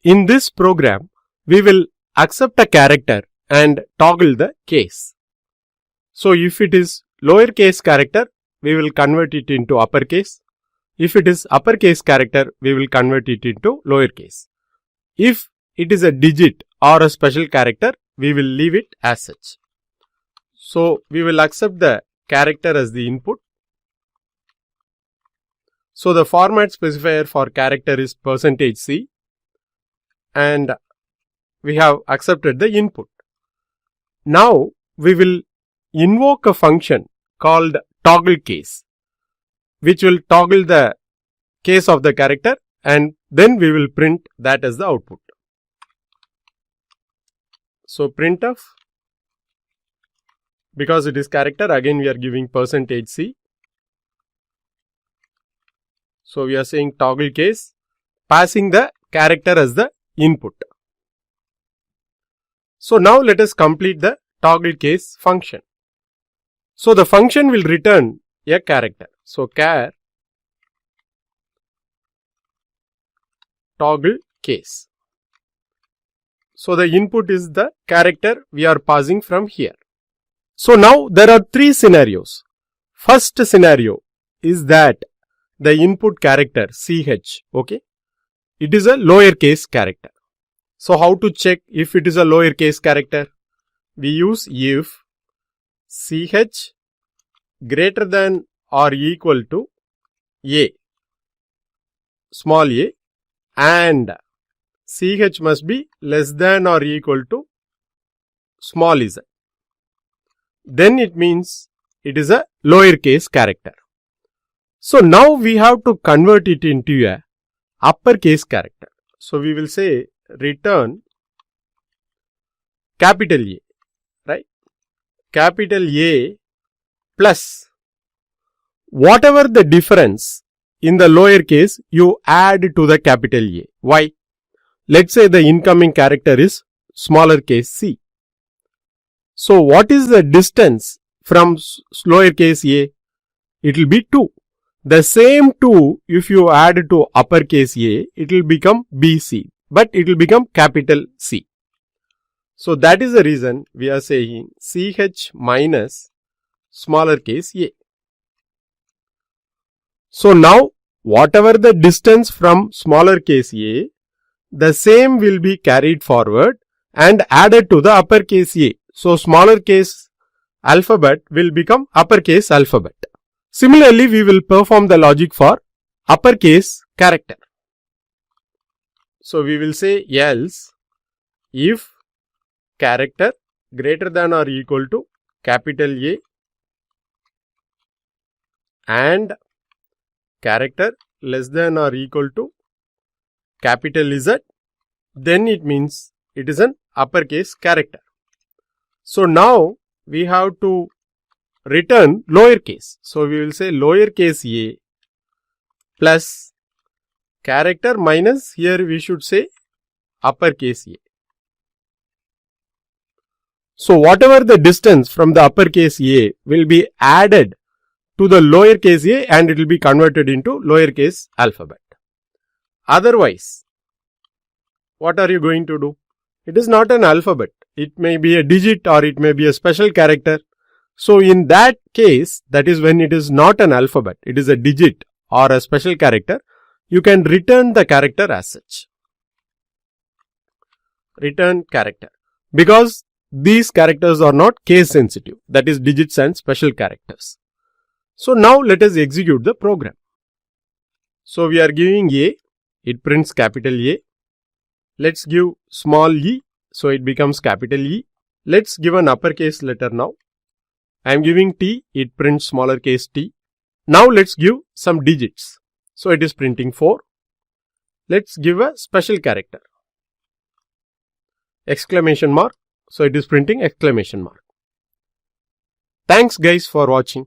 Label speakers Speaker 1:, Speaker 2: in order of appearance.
Speaker 1: In this program, we will accept a character and toggle the case. So if it is lowercase character, we will convert it into uppercase. If it is uppercase character, we will convert it into lowercase. If it is a digit or a special character, we will leave it as such. So we will accept the character as the input. So the format specifier for character is %C and we have accepted the input. Now we will invoke a function called toggle case, which will toggle the case of the character and then we will print that as the output. So printf, because it is character, again we are giving %C. So we are saying toggle case, passing the character as the input. So now let us complete the toggle case function. So the function will return a character. So char toggle case. So the input is the character we are passing from here. So now there are three scenarios. First scenario is that the input character ch, okay, it is a lowercase character. So how to check if it is a lowercase character? We use if ch greater than or equal to a, small a, and ch must be less than or equal to small z. Then it means it is a lowercase character. So now we have to convert it into a uppercase character. So we will say return capital A, right? Capital A plus whatever the difference in the lowercase you add to the capital A. Why? Let's say the incoming character is smaller case c. So what is the distance from lowercase a? It will be 2. The same 2, if you add to uppercase a, it will become BC, but it will become capital C. So that is the reason we are saying CH minus smaller case a. So now whatever the distance from smaller case a, the same will be carried forward and added to the uppercase a. So smaller case alphabet will become uppercase alphabet. Similarly, we will perform the logic for uppercase character. So we will say else if character greater than or equal to capital A and character less than or equal to capital Z, then it means it is an uppercase character. So now we have to return lowercase. So we will say lowercase a plus character minus, here we should say uppercase a. So whatever the distance from the uppercase a will be added to the lowercase a and it will be converted into lowercase alphabet. Otherwise, what are you going to do? It is not an alphabet. It may be a digit or it may be a special character. So in that case, that is when it is not an alphabet, it is a digit or a special character, you can return the character as such. Return character. Because these characters are not case sensitive, that is digits and special characters. So now let us execute the program. So we are giving a, it prints capital A. Let's give small e, so it becomes capital E. Let's give an uppercase letter now. I am giving t, it prints smaller case t. Now let's give some digits. So it is printing 4. Let's give a special character. Exclamation mark. So it is printing exclamation mark. Thanks guys for watching.